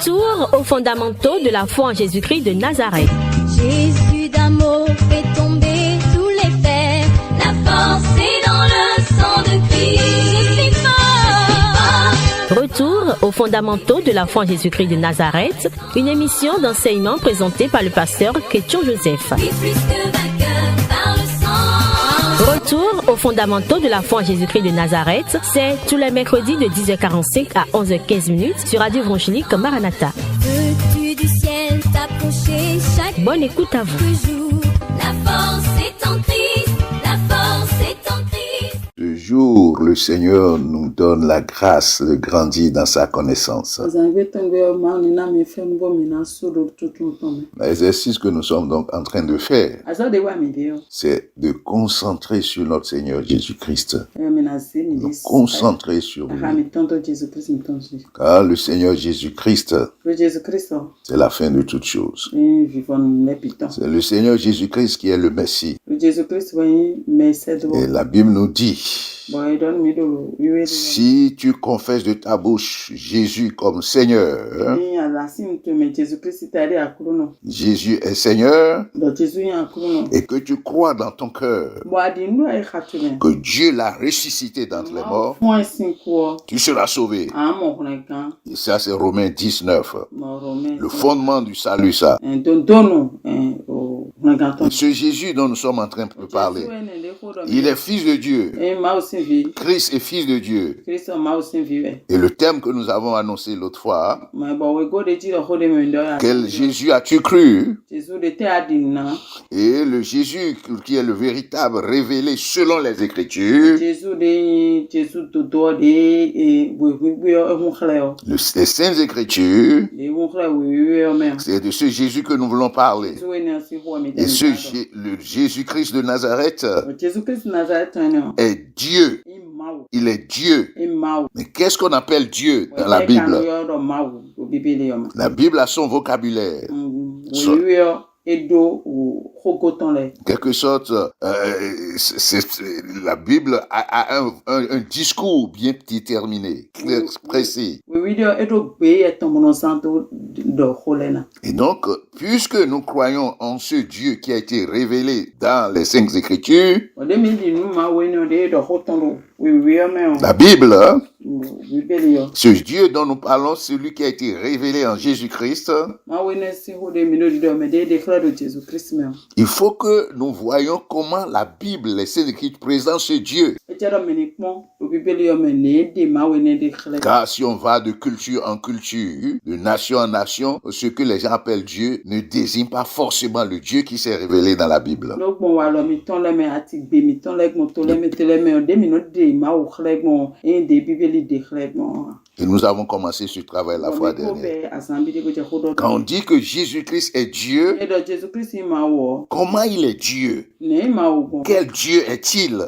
Retour aux fondamentaux de la foi en Jésus-Christ de Nazareth. Jésus d'amour fait tomber tous les fers. La force est dans le sang de Christ. Je suis fort. Retour aux fondamentaux de la foi en Jésus-Christ de Nazareth, une émission d'enseignement présentée par le pasteur Ketchon Joseph. Plus que vainqueur par le sang. Retour aux fondamentaux de la foi en Jésus-Christ de Nazareth, c'est tous les mercredis de 10h45 à 11h15 sur Radio Évangélique Maranatha. Veux-tu du ciel t'approcher chaque Bonne écoute à vous. jour? La force est en Christ. La force est en Christ. Ce jour, le Seigneur nous donne la grâce de grandir dans sa connaissance. L'exercice que nous sommes donc en train de faire, c'est de concentrer sur notre Seigneur Jésus-Christ. Nous concentrer sur lui. Car le Seigneur Jésus-Christ, c'est la fin de toutes choses. C'est le Seigneur Jésus-Christ qui est le Messie. Et la Bible nous dit, si tu confesses de ta bouche Jésus comme Seigneur, Jésus est Seigneur, et que tu crois dans ton cœur que Dieu l'a ressuscité d'entre les morts, tu seras sauvé. Et ça, c'est Romains 19. Le fondement du salut, ça. Ce Jésus dont nous sommes en train de parler, il est fils de Dieu. Christ est fils de Dieu. Et le thème que nous avons annoncé l'autre fois, quel Jésus as-tu cru? Et le Jésus qui est le véritable révélé selon les Écritures, les Saintes Écritures, c'est de ce Jésus que nous voulons parler. Et le Jésus-Christ de Nazareth est Dieu. Il est Dieu. Mais qu'est-ce qu'on appelle Dieu dans la Bible? La Bible a son vocabulaire. En quelque sorte, la Bible a un discours bien déterminé, précis. Et donc, puisque nous croyons en ce Dieu qui a été révélé dans les Saintes Écritures, la Bible, ce Dieu dont nous parlons, celui qui a été révélé en Jésus-Christ, il faut que nous voyions comment la Bible, les Saintes Écritures présentent ce Dieu. Car si on va de culture en culture, de nation en nation, ce que les gens appellent Dieu ne désigne pas forcément le Dieu qui s'est révélé dans la Bible. Et nous avons commencé ce travail la fois dernière. Quand on dit que Jésus-Christ est Dieu, comment il est Dieu? Quel Dieu est-il?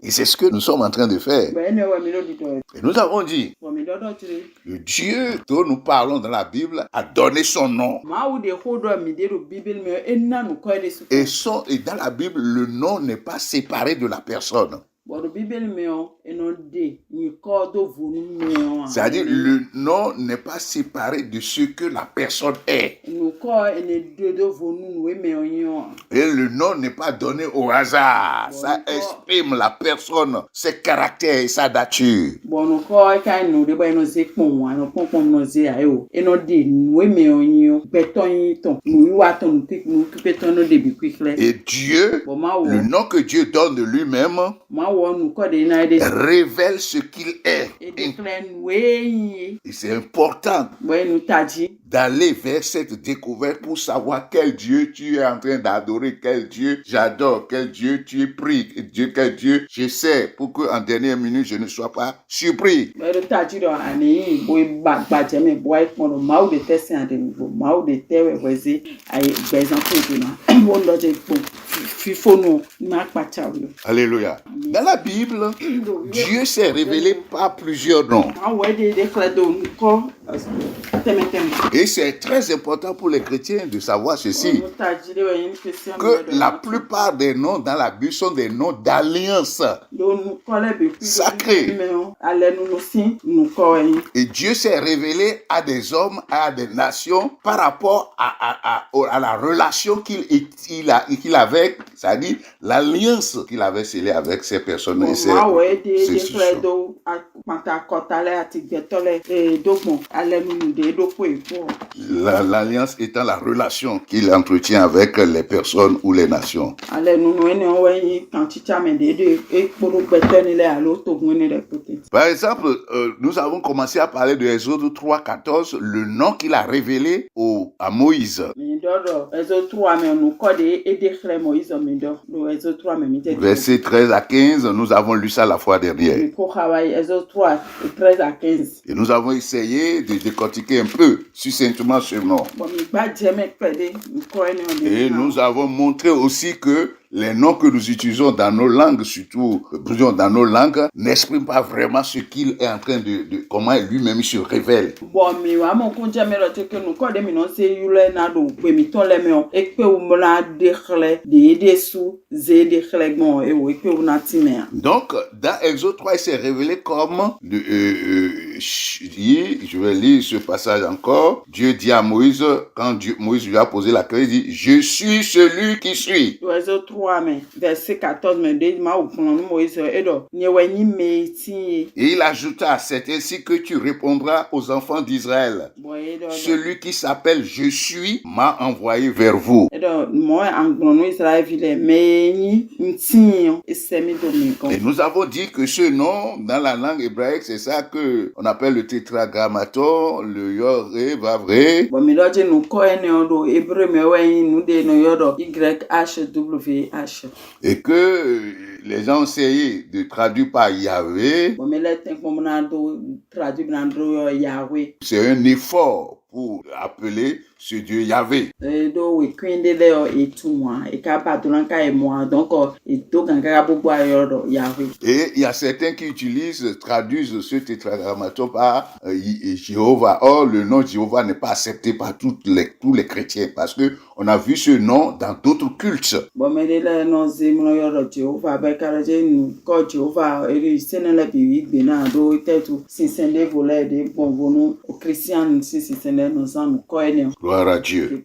Et c'est ce que nous sommes en train de faire. Et nous avons dit, le Dieu dont nous parlons dans la Bible a donné son nom. Et dans la Bible, le nom n'est pas séparé de la personne. C'est-à-dire, le nom n'est pas séparé de ce que la personne est. Et le nom n'est pas donné au hasard. Ça exprime la personne, ses caractères et sa nature. Et Dieu, le nom que Dieu donne de lui-même, révèle ce qu'il est. Et c'est important d'aller vers cette découverte pour savoir quel Dieu tu es en train d'adorer, quel Dieu j'adore, quel Dieu tu es pris, quel Dieu je sais, pour qu'en dernière minute je ne sois pas surpris. Alléluia. Dans la Bible, Dieu s'est révélé par plusieurs noms. Et c'est très important pour les chrétiens de savoir ceci, que la plupart des noms dans la Bible sont des noms d'alliance sacrés. Et Dieu s'est révélé à des hommes, à des nations par rapport à la relation qu'il avait, c'est-à-dire l'alliance qu'il avait scellée avec ces personnes et ces institutions. L'alliance étant la relation qu'il entretient avec les personnes ou les nations. Par exemple, nous avons commencé à parler de Exode 3:14, le nom qu'il a révélé à Moïse. Versets 13 à 15, nous avons lu ça la fois dernière. Et nous avons essayé de décortiquer un peu succinctement ce nom. Et nous avons montré aussi que les noms que nous utilisons dans nos langues, surtout dans nos langues, n'expriment pas vraiment ce qu'il est en train de comment lui-même il se révèle. Donc, dans Exode 3, il s'est révélé comme, je vais lire ce passage encore, Dieu dit à Moïse, quand Moïse lui a posé la question, il dit, je suis celui qui suis. Verset 14, et il ajouta, c'est ainsi que tu répondras aux enfants d'Israël. Celui qui s'appelle Je suis m'a envoyé vers vous. Et nous avons dit que ce nom, dans la langue hébraïque, c'est ça que on appelle le tétragrammaton, le Yoré, Vavré. Et que les gens essayaient de traduire par Yahvé. C'est un effort pour appeler ce Dieu Yahvé. Et il y a certains qui traduisent ce tétragrammaton par Jéhovah. Or, le nom Jéhovah n'est pas accepté par tous les chrétiens parce que on a vu ce nom dans d'autres cultes. Gloire à Dieu.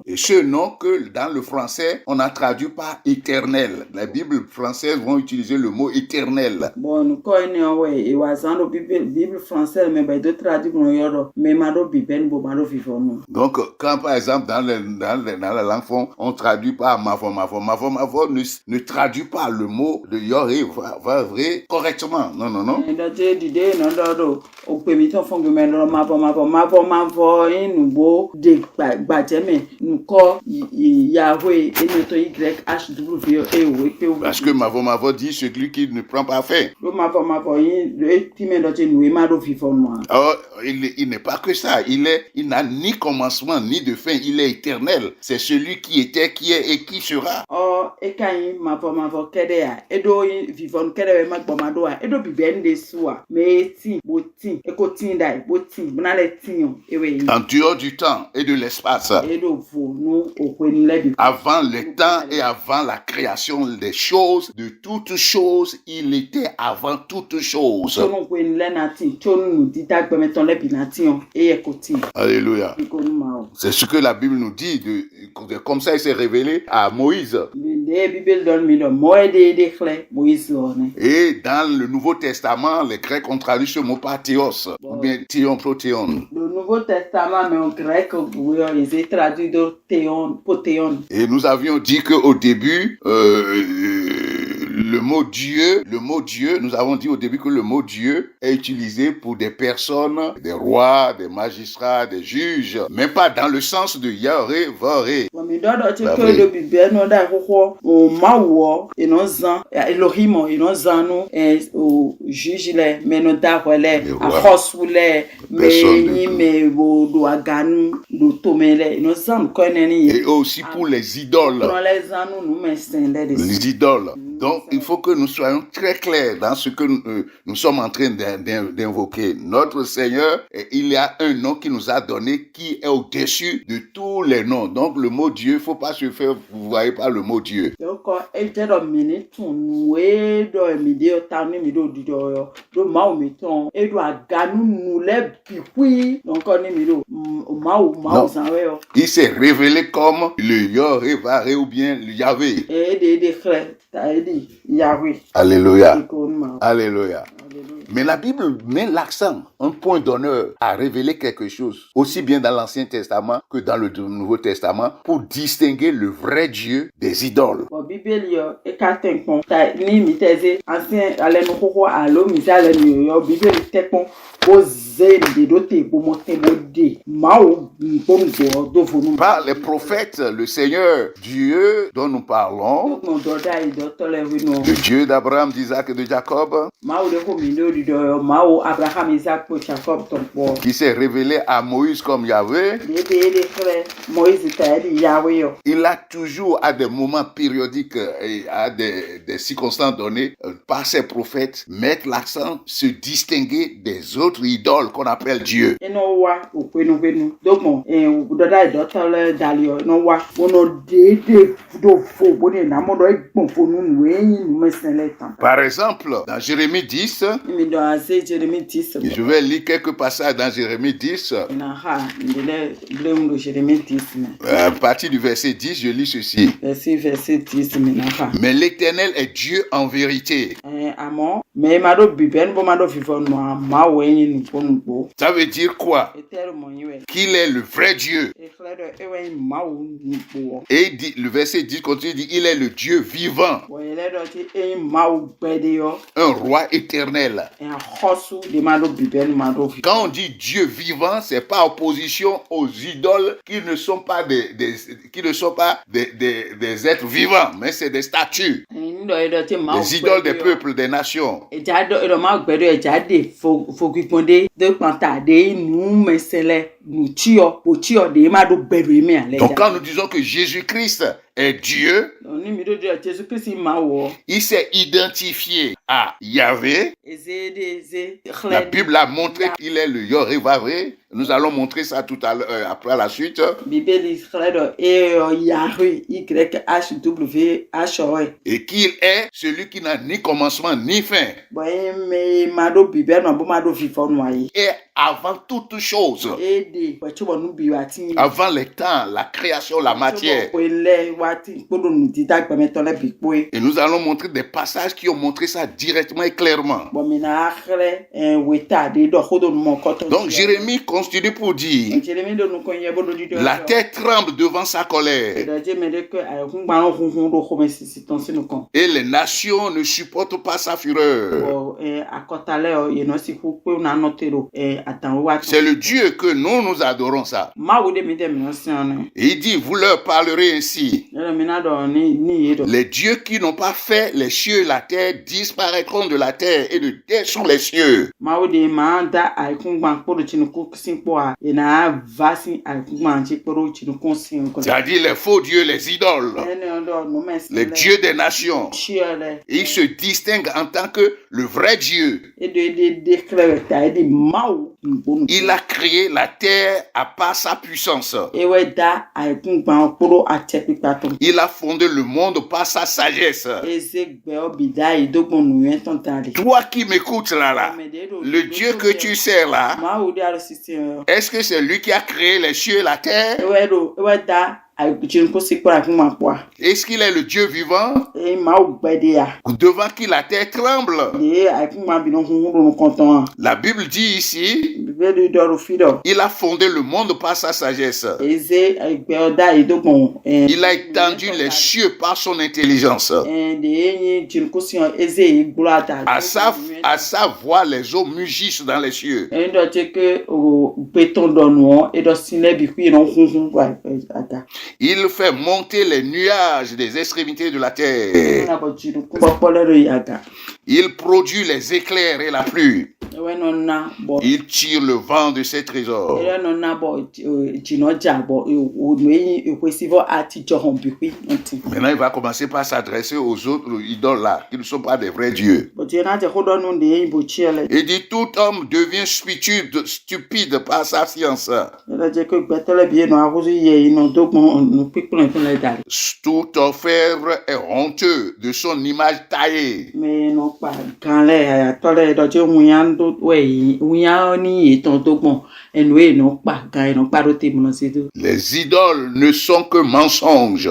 Et ce nom que dans le français, on a traduit par éternel. Les Bibles françaises vont utiliser le mot éternel. Donc, quand par exemple dans la langue fond, on traduit par Mavo ne traduit pas le mot de Yoré Vavré correctement. Non. Parce que Mavo dit celui qui ne prend pas fin. Alors, il n'est pas que ça. Il n'a ni commencement ni de fin. Il est éternel. C'est celui qui était, qui est et qui sera. En dehors du temps et de l'espace. Avant le temps et avant la création des choses, de toutes choses, il était avant toutes choses. Alléluia. C'est ce que la Bible nous dit. Comme ça, il s'est révélé à Moïse. Et dans le Nouveau Testament, les Grecs ont traduit ce mot par théos, ou bien théon, protéon. Le Nouveau Testament, mais en grec, ils ont traduit de théon, protéon. Et nous avions dit qu'au début, le mot Dieu, nous avons dit au début que le mot Dieu est utilisé pour des personnes, des rois, des magistrats, des juges, mais pas dans le sens de Yahvé, Varé. mi dodo che ko do bibe no da koko o mawo inozan elohimo inozanu o jujile menoda kwele akhosule me me do aganu do tomele inozan ko neni. Et aussi pour les idoles. Les idoles. Donc, il faut que nous soyons très clairs dans ce que nous sommes en train d'invoquer. Notre Seigneur, il y a un nom qui nous a donné qui est au-dessus de tous les noms. Donc, le mot Dieu, il ne faut pas se faire, vous voyez pas le mot Dieu. Non. Il s'est révélé comme le Yahvé ou bien le Yahvé. Alléluia. Alléluia. Mais la Bible met l'accent, un point d'honneur à révéler quelque chose, aussi bien dans l'Ancien Testament que dans le Nouveau Testament, pour distinguer le vrai Dieu des idoles. Par les prophètes, le Seigneur Dieu dont nous parlons, le Dieu d'Abraham, d'Isaac et de Jacob, qui s'est révélé à Moïse comme Yahvé, il a toujours à des moments périodiques et à des circonstances données, par ses prophètes, mettre l'accent, se distinguer des autres idoles qu'on appelle Dieu. Par exemple, dans Jérémie 10, je vais lire quelques passages dans Jérémie 10. À partir du verset 10, je lis ceci. Mais l'Éternel est Dieu en vérité. Ça veut dire quoi? Qu'il est le vrai Dieu. Et il dit, le verset 10 continue, dit, il est le Dieu vivant. Un roi éternel. Quand on dit Dieu vivant, c'est pas opposition aux idoles qui ne sont pas des êtres vivants, mais c'est des statues. Les idoles des peuples, des nations. Donc quand nous disons que Jésus-Christ est Dieu, il s'est identifié à Yahvé. La Bible a montré qu'il est le Yahvé. Nous allons montrer ça tout à l'heure, après la suite. Et qu'il est celui qui n'a ni commencement ni fin. Et avant toute chose, avant les temps, la création, la matière. Et nous allons montrer des passages qui ont montré ça directement et clairement. Donc Jérémie continue pour dire, la terre tremble devant sa colère. Et les nations ne supportent pas sa fureur. C'est le Dieu que nous adorons ça. Et il dit, vous leur parlerez ainsi. Les dieux qui n'ont pas fait les cieux et la terre disparaîtront de la terre et de terre sont les cieux. C'est-à-dire les faux dieux, les idoles, les dieux des nations. Et il se distingue en tant que le vrai Dieu. Il a créé la terre à part sa puissance. Il a fondé le monde par sa sagesse. Toi qui m'écoutes là, le Dieu que tu sers là, est-ce que c'est lui qui a créé les cieux et la terre? Est-ce qu'il est le Dieu vivant? Devant qui la terre tremble? La Bible dit ici, il a fondé le monde par sa sagesse. Il a étendu les cieux par son intelligence. À sa voix, les eaux mugissent dans les cieux. Il fait monter les nuages des extrémités de la terre. Il produit les éclairs et la pluie. Il tire le vent de ses trésors. Maintenant, il va commencer par s'adresser aux autres idoles là, qui ne sont pas des vrais dieux. Il dit, tout homme devient stupide par sa science. Tout orfèvre est honteux de son image taillée. Les idoles ne sont que mensonges.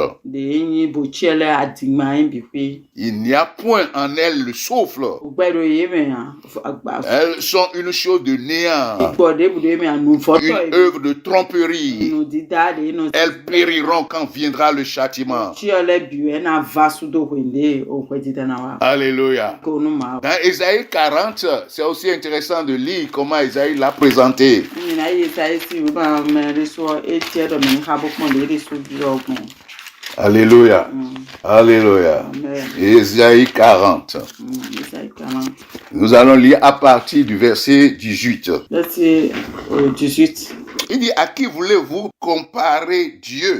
Il n'y a point en elles le souffle. Elles sont une chose de néant, une œuvre de tromperie. Elles périront quand viendra le châtiment. Alléluia. Dans Ésaïe 40, c'est aussi intéressant de lire comment Ésaïe l'a présenté. Alléluia. Alléluia. Ésaïe 40. Nous allons lire à partir du verset 18. Il dit, à qui voulez-vous comparer Dieu?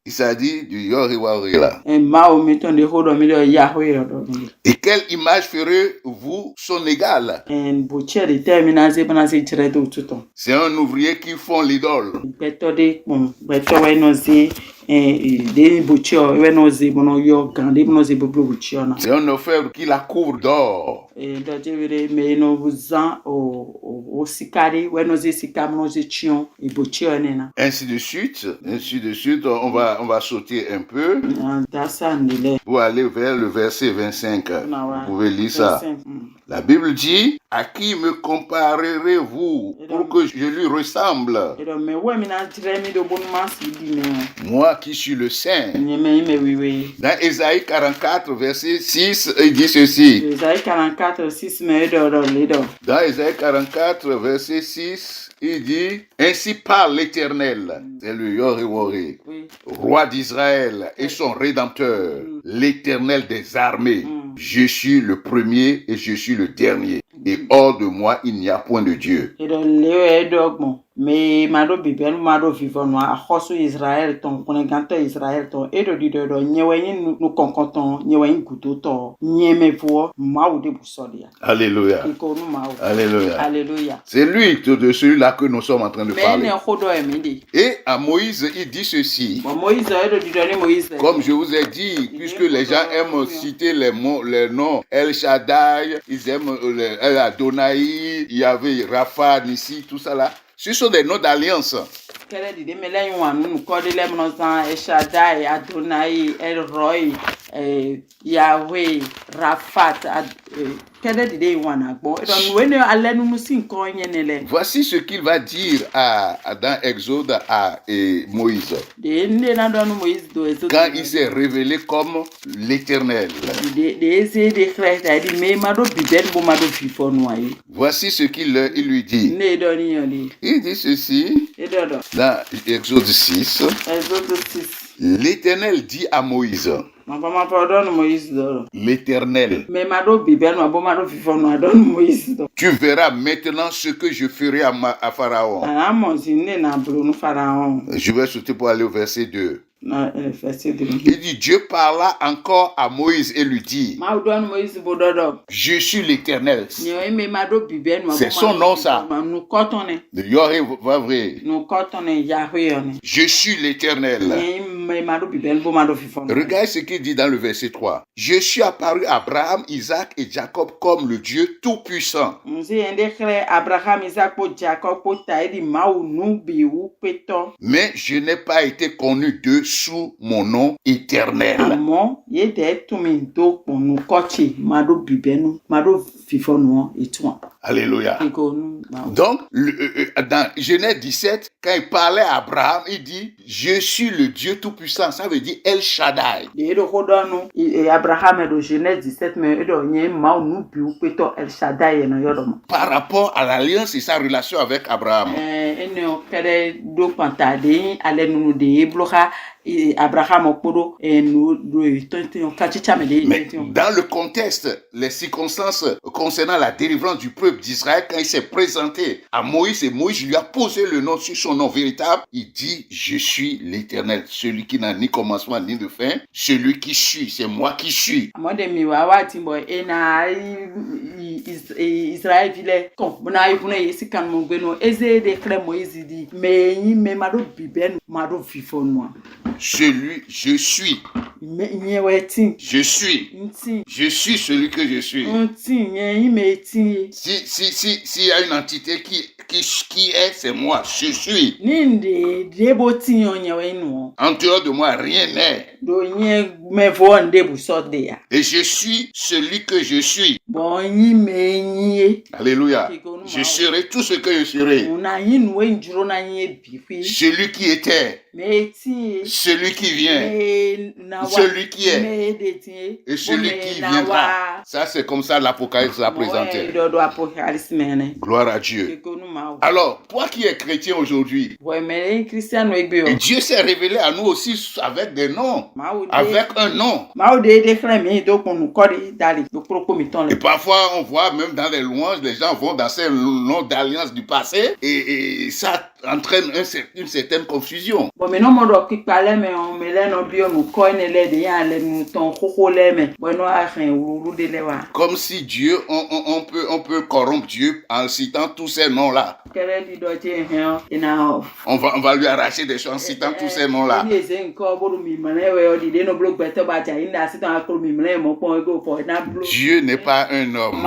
Il s'est dit du Yoriwari là. Et quelle image ferez-vous son égal? C'est un ouvrier qui fond l'idole. C'est un orfèvre qui la couvre d'or. Ainsi de suite, on va sauter un peu pour aller vers le verset 25. Vous pouvez lire ça. La Bible dit, à qui me comparerez-vous pour que je lui ressemble? Moi qui suis le Saint. Dans Ésaïe 44, verset 6, il dit ceci. Dans Ésaïe 44, verset 6, il dit, ainsi parle l'Éternel, c'est le Yoriwori, roi d'Israël et son Rédempteur, l'Éternel des armées. Je suis le premier et je suis le dernier. Et hors de moi, il n'y a point de Dieu. Mais mado biben mado vivant a khoso Israël ton konegante Israël ton et de dido nyewen nous konkonton nyewen gutoto nyemefo maoude busodia. Alléluia. Alléluia. Alléluia. C'est lui de celui-là que nous sommes en train de parler. Et à Moïse, il dit ceci. Comme je vous ai dit, puisque les gens aiment citer les noms El Shaddai, ils aiment El Adonai, il y avait Rapha, Nissi, tout ça là. Ce sont des noms d'alliance. Yahweh, Raphat, voici ce qu'il va dire dans Exode à Moïse. Quand il s'est révélé comme l'Éternel. Voici ce qu'il lui dit. Il dit ceci dans Exode 6. L'Éternel dit à Moïse. L'Éternel. Tu verras maintenant ce que je ferai à Pharaon. Je vais sauter pour aller au verset 2. Il dit, Dieu parla encore à Moïse et lui dit, je suis l'Éternel. C'est son nom ça. De Yahweh. Je suis l'Éternel. Regarde ce qu'il dit dans le verset 3. Je suis apparu à Abraham, Isaac et Jacob comme le Dieu Tout-Puissant. Mais je n'ai pas été connu d'eux sous mon nom éternel. Alléluia. Donc, dans Genèse 17, quand il parlait à Abraham, il dit, je suis le Dieu Tout-Puissant. Ça veut dire El Shaddai. Par rapport à l'alliance et sa relation avec Abraham. Mais dans le contexte, les circonstances concernant la délivrance du peuple d'Israël, quand il s'est présenté à Moïse et Moïse lui a posé le nom sur son nom véritable, il dit, je suis l'Éternel, celui qui n'a ni commencement ni de fin, celui qui suis, c'est moi qui suis. Celui, je suis. Je suis. Je suis celui que je suis. S'il y a une entité qui est, c'est moi. Je suis. En dehors de moi, rien n'est. Et je suis celui que je suis. Alléluia. Je serai tout ce que je serai. Celui qui était. Celui qui vient. Celui qui est. Et celui qui viendra. Ça, c'est comme ça l'Apocalypse l'a présenté. Gloire à Dieu. Alors, toi qui es chrétien aujourd'hui, Dieu s'est révélé à nous aussi avec des noms. Avec un nom. Et parfois, on voit même dans les louanges, les gens vont dans ces noms d'alliance du passé et ça entraîne une certaine confusion. Comme si Dieu, on peut corrompre Dieu en citant tous ces noms-là. On va lui arracher des choses en citant tous ces noms-là. Dieu n'est pas un homme.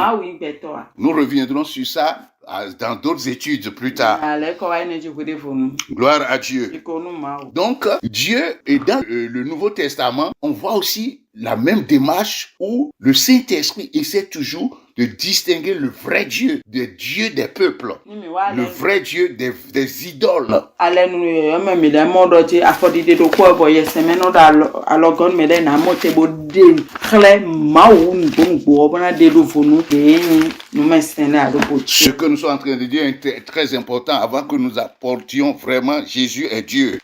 Nous reviendrons sur ça dans d'autres études plus tard. Gloire à Dieu. Donc, Dieu, et dans le Nouveau Testament, on voit aussi la même démarche où le Saint-Esprit essaie toujours de distinguer le vrai Dieu des dieux des peuples, le vrai Dieu des idoles. Ce que nous sommes en train de dire est très important avant que nous apportions vraiment Jésus est Dieu.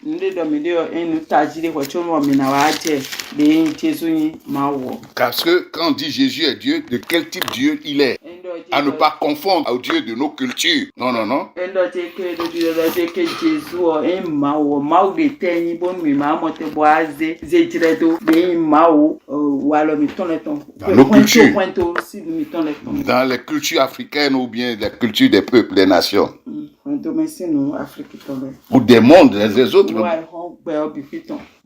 Parce que quand on dit Jésus est Dieu, de quel type Dieu il est? À ne pas confondre au Dieu de nos cultures. Non, non, non. Dans nos cultures. Dans les cultures africaines ou bien les cultures des peuples, des nations. Ou des mondes, les autres.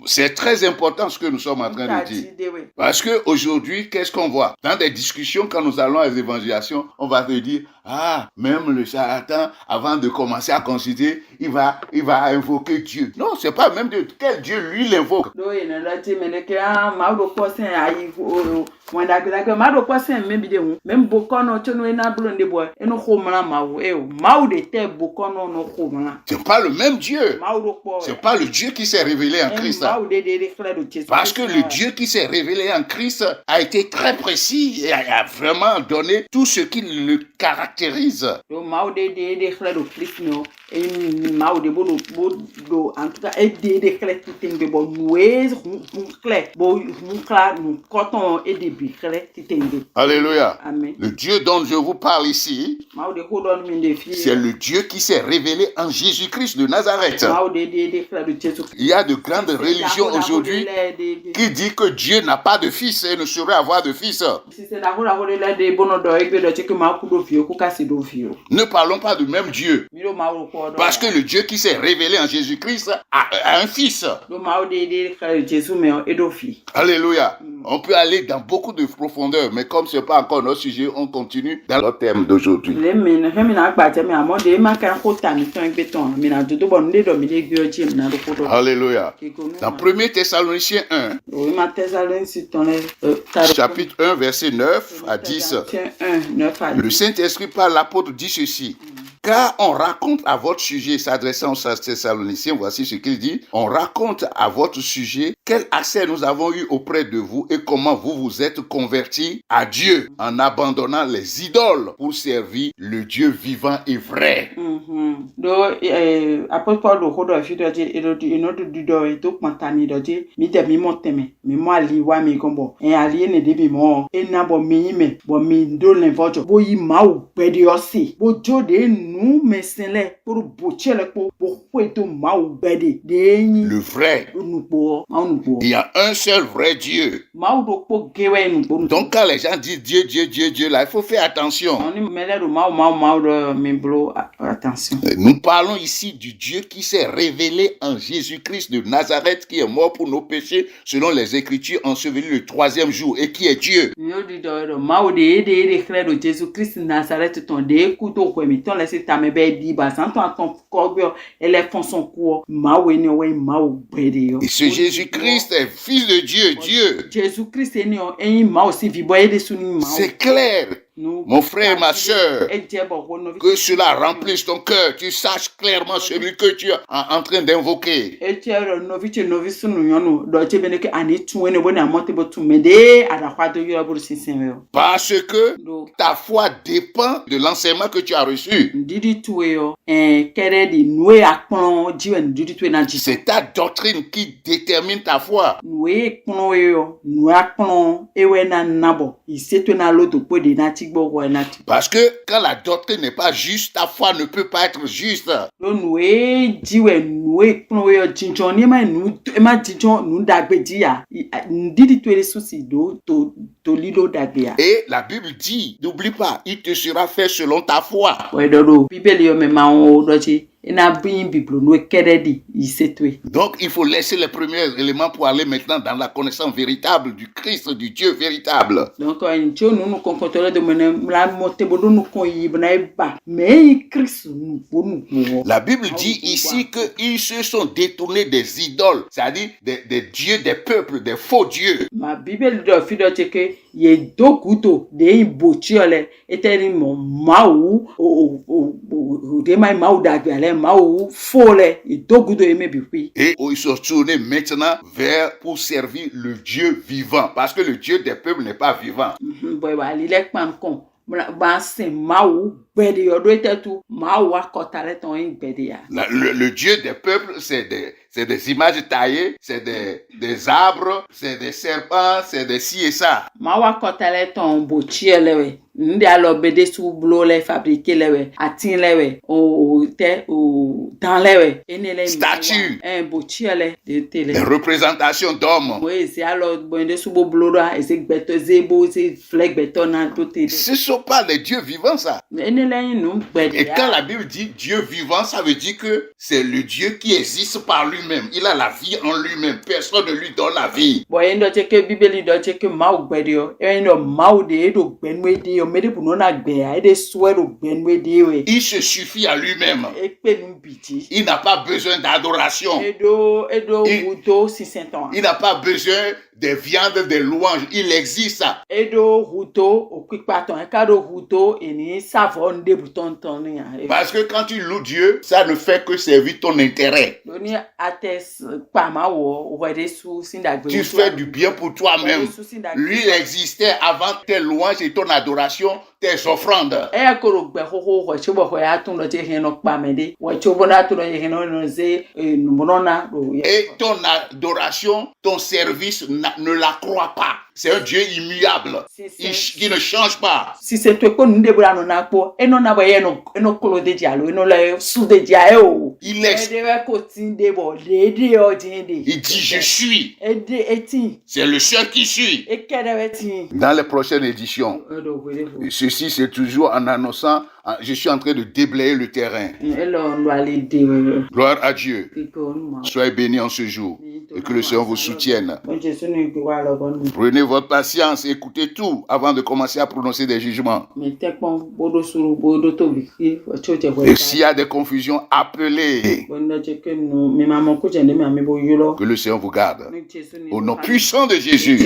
C'est très important ce que nous sommes en train de dire. Parce que aujourd'hui, qu'est-ce qu'on voit? Dans des discussions, quand nous allons à l'évangélisation, on va te dire, ah, même le charlatan, avant de commencer à considérer, il va invoquer Dieu. Non, c'est pas même Dieu. Quel Dieu lui l'invoque? C'est pas le même Dieu. C'est pas le Dieu qui s'est révélé en Christ. Parce que le Dieu qui s'est révélé en Christ a été très précis et a vraiment donné tout ce qui le caractérise. Alléluia. Amen. Le Dieu dont je vous parle ici, c'est le Dieu qui s'est révélé en Jésus-Christ de Nazareth. Il y a de grandes religions aujourd'hui qui disent que Dieu n'a pas de fils et ne saurait avoir de fils. Ne parlons pas du même Dieu. Parce que le Dieu qui s'est révélé en Jésus-Christ a un fils. Alléluia. On peut aller dans beaucoup de profondeur, mais comme ce n'est pas encore notre sujet, on continue dans le thème d'aujourd'hui. Alléluia. Dans 1 Thessaloniciens 1, chapitre 1, verset 9 à 10, le Saint-Esprit par l'apôtre dit ceci. Car on raconte à votre sujet, s'adressant aux Thessaloniciens, voici ce qu'il dit. On raconte à votre sujet quel accès nous avons eu auprès de vous et comment vous vous êtes convertis à Dieu en abandonnant les idoles pour servir le Dieu vivant et vrai. Apôtre Paul le vrai. Il y a un seul vrai Dieu. Donc quand les gens disent Dieu, Dieu, Dieu, Dieu, là, il faut faire attention. Nous parlons ici du Dieu qui s'est révélé en Jésus-Christ de Nazareth, qui est mort pour nos péchés, selon les Écritures, enseveli le 3e jour, et qui est Dieu. Et ce Jésus-Christ est fils de Dieu, Dieu. C'est clair. Mon frère et ma soeur, que cela remplisse ton cœur, tu saches clairement celui que tu es en train d'invoquer. Parce que ta foi dépend de l'enseignement que tu as reçu. C'est ta doctrine qui détermine ta foi. Parce que quand la doctrine n'est pas juste, ta foi ne peut pas être juste. Et la Bible dit, n'oublie pas, il te sera fait selon ta foi. Donc il faut laisser les premiers éléments pour aller maintenant dans la connaissance véritable du Christ, du Dieu véritable. La Bible dit ici qu'ils se sont détournés des idoles, c'est-à-dire des dieux, des peuples, des faux dieux. Et ils sont tournés maintenant pour servir le Dieu vivant, parce que le Dieu des peuples n'est pas vivant. Le Dieu des peuples, c'est des images taillées, c'est des arbres, c'est des serpents, c'est des ci et ça. Statues, les représentations d'hommes. Ce ne sont pas les dieux vivants, ça. Et quand la Bible dit Dieu vivant, ça veut dire que c'est le Dieu qui existe par lui-même. Il a la vie en lui-même. Personne ne lui donne la vie. Il se suffit à lui-même. Il n'a pas besoin d'adoration. Il n'a pas besoin des viandes, des louanges. Il existe. Parce que quand tu loues Dieu, ça ne fait que servir ton intérêt. Tu fais du bien pour toi-même. Lui, il existait avant tes louanges et ton adoration, tes offrandes. Et ton adoration, ton service ne la croit pas. C'est un Dieu immuable, qui ne change pas. Il dit je suis. C'est le seul qui suit. Dans les prochaines éditions, ceci c'est toujours en annonçant je suis en train de déblayer le terrain. Gloire à Dieu. Soyez bénis en ce jour et que le Seigneur vous soutienne. Prenez votre patience et écoutez tout avant de commencer à prononcer des jugements. Et s'il y a des confusions, appelez. Que le Seigneur vous garde. Au nom puissant de Jésus.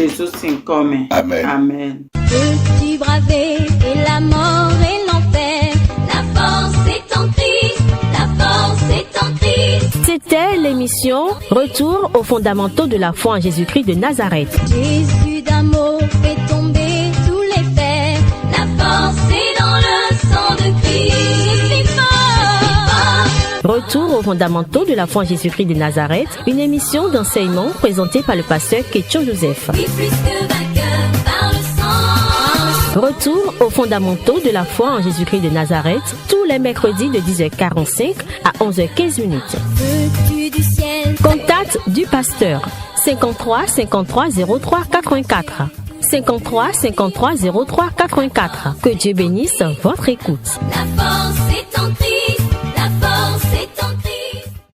Amen. Amen. Peux-tu braver et la mort et l'enfer? La force est en Christ, la force est en Christ. C'était l'émission Retour aux fondamentaux de la foi en Jésus-Christ de Nazareth. Jésus d'amour fait tomber tous les fers. La force est dans le sang de Christ. Je suis fort. Retour aux fondamentaux de la foi en Jésus-Christ de Nazareth, une émission d'enseignement présentée par le pasteur Ketchon Joseph. Et plus que vainqueur par le sang. Retour aux fondamentaux de la foi en Jésus-Christ de Nazareth, tous les mercredis de 10h45 à 11h15. Veux-tu du ciel? Contact du pasteur 53 53 03 84. 53 53 03 84. Que Dieu bénisse votre écoute. La force est en Christ.